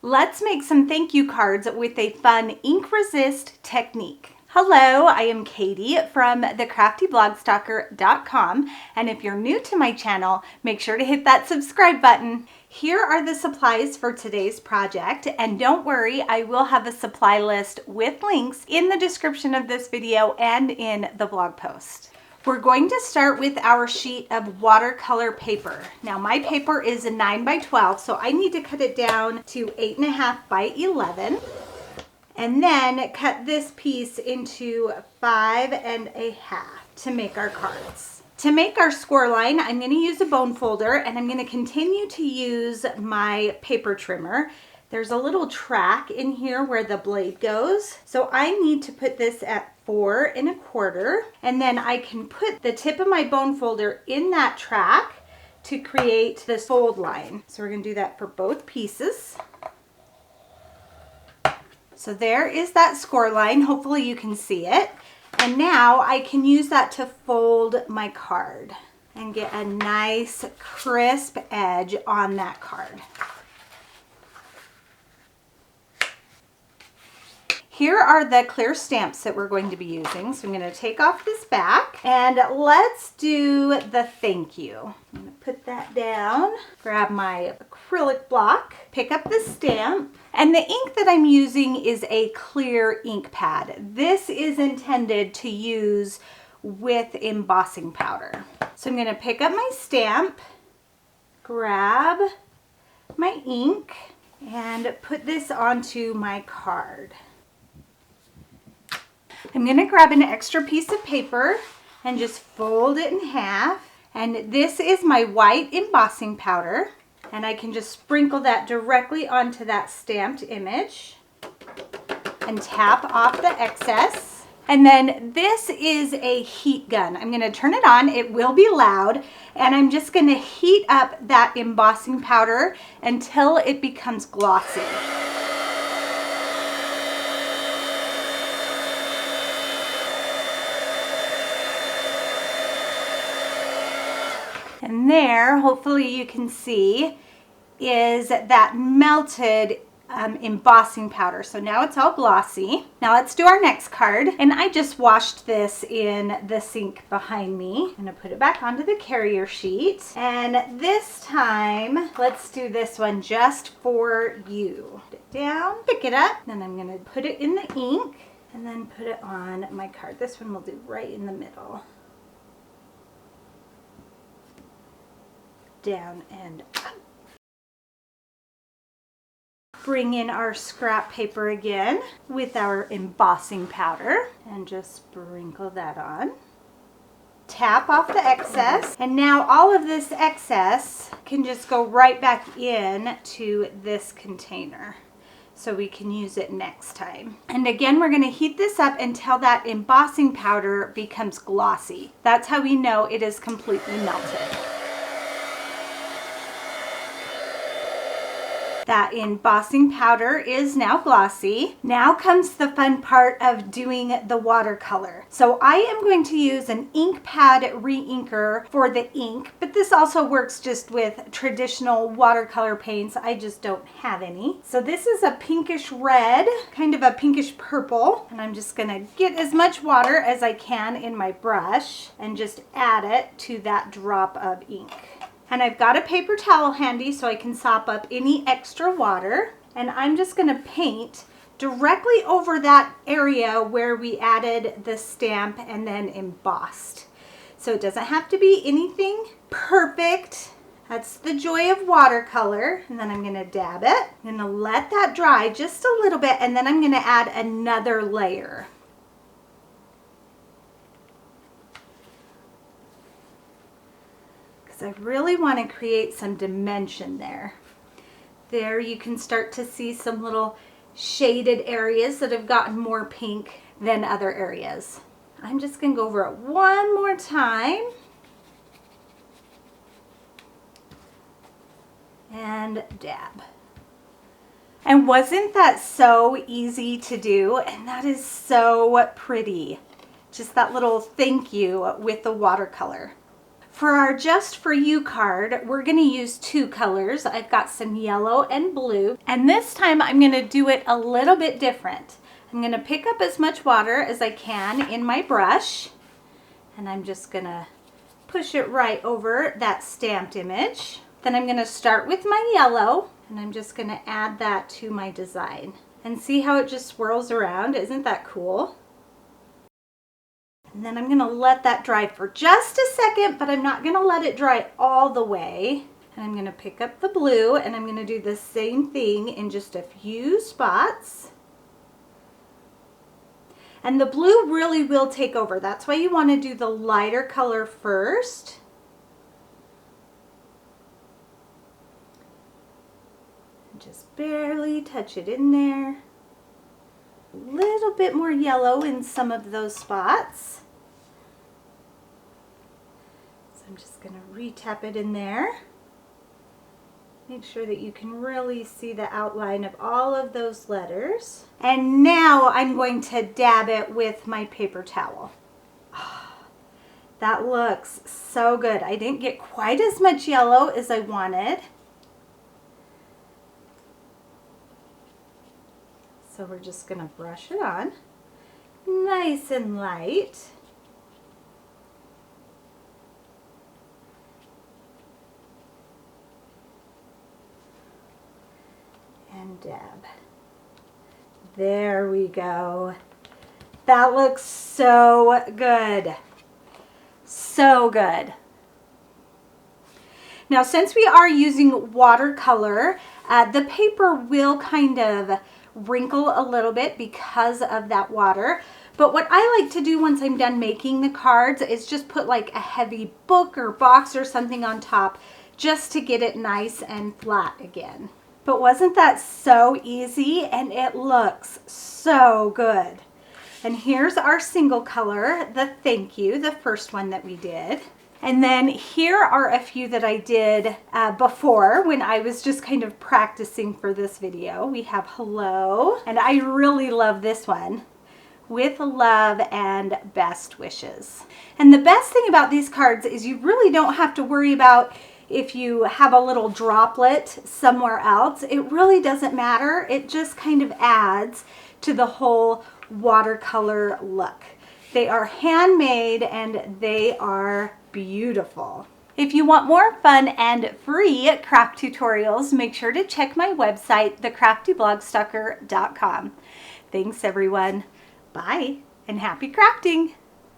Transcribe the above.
Let's make some thank you cards with a fun ink resist technique. Hello, I am Katie from thecraftyblogStalker.com, and if you're new to my channel, make sure to hit that subscribe button. Here are the supplies for today's project, and don't worry, I will have a supply list with links in the description of this video and in the blog post. We're going to start with our sheet of watercolor paper. Now my paper is a 9 by 12, so I need to cut it down to 8.5 by 11. And then cut this piece into 5.5 to make our cards. To make our score line, I'm going to use a bone folder, and I'm going to continue to use my paper trimmer. There's a little track in here where the blade goes. So I need to put this at 4.25, and then I can put the tip of my bone folder in that track to create this fold line. So we're going to do that for both pieces. So there is that score line. Hopefully you can see it. And now I can use that to fold my card and get a nice crisp edge on that card. Here are the clear stamps that we're going to be using. So I'm going to take off this back and let's do the thank you. I'm going to put that down, grab my acrylic block, pick up the stamp, and the ink that I'm using is a clear ink pad. This is intended to use with embossing powder. So I'm going to pick up my stamp, grab my ink, and put this onto my card. I'm going to grab an extra piece of paper and just fold it in half. And this is my white embossing powder. And I can just sprinkle that directly onto that stamped image and tap off the excess. And then this is a heat gun. I'm going to turn it on. It will be loud. And I'm just going to heat up that embossing powder until it becomes glossy. And there, hopefully you can see, is that melted embossing powder. So now it's all glossy. Now let's do our next card. And I just washed this in the sink behind me. I'm going to put it back onto the carrier sheet. And this time, let's do this one just for you. Put it down, pick it up, then I'm going to put it in the ink and then put it on my card. This one we'll do right in the middle. Down and up. Bring in our scrap paper again with our embossing powder and just sprinkle that on. Tap off the excess, and now all of this excess can just go right back in to this container so we can use it next time. And again, we're going to heat this up until that embossing powder becomes glossy. That's how we know it is completely melted. That embossing powder is now glossy. Now comes the fun part of doing the watercolor. So I am going to use an ink pad re-inker for the ink, but this also works just with traditional watercolor paints. I just don't have any. So this is a pinkish red, kind of a pinkish purple, and I'm just gonna get as much water as I can in my brush and just add it to that drop of ink. And I've got a paper towel handy so I can sop up any extra water. And I'm just going to paint directly over that area where we added the stamp and then embossed. So it doesn't have to be anything perfect. That's the joy of watercolor. And then I'm going to dab it. I'm going to let that dry just a little bit, and then I'm going to add another layer. I really want to create some dimension there. There you can start to see some little shaded areas that have gotten more pink than other areas. I'm just going to go over it one more time. And dab. And wasn't that so easy to do? And that is so pretty. Just that little thank you with the watercolor. For our Just For You card, we're going to use 2 colors. I've got some yellow and blue, and this time I'm going to do it a little bit different. I'm going to pick up as much water as I can in my brush, and I'm just going to push it right over that stamped image. Then I'm going to start with my yellow, and I'm just going to add that to my design. And see how it just swirls around? Isn't that cool? And then I'm going to let that dry for just a second, but I'm not going to let it dry all the way. And I'm going to pick up the blue, and I'm going to do the same thing in just a few spots. And the blue really will take over. That's why you want to do the lighter color first. Just barely touch it in there. A little bit more yellow in some of those spots. So I'm just going to re-tap it in there. Make sure that you can really see the outline of all of those letters. And now I'm going to dab it with my paper towel. Oh, that looks so good. I didn't get quite as much yellow as I wanted. So we're just going to brush it on, nice and light. And dab. There we go. That looks so good. So good. Now, since we are using watercolor, the paper will kind of wrinkle a little bit because of that water. But what I like to do once I'm done making the cards is just put like a heavy book or box or something on top just to get it nice and flat again. But wasn't that so easy? And it looks so good. And here's our single color, the Thank You, the first one that we did. And then here are a few that I did before when I was just kind of practicing for this video. We have Hello, and I really love this one. With love and best wishes. And the best thing about these cards is you really don't have to worry about if you have a little droplet somewhere else. It really doesn't matter. It just kind of adds to the whole watercolor look. They are handmade and they are beautiful. If you want more fun and free craft tutorials, make sure to check my website, thecraftyblogstalker.com. Thanks everyone. Bye and happy crafting.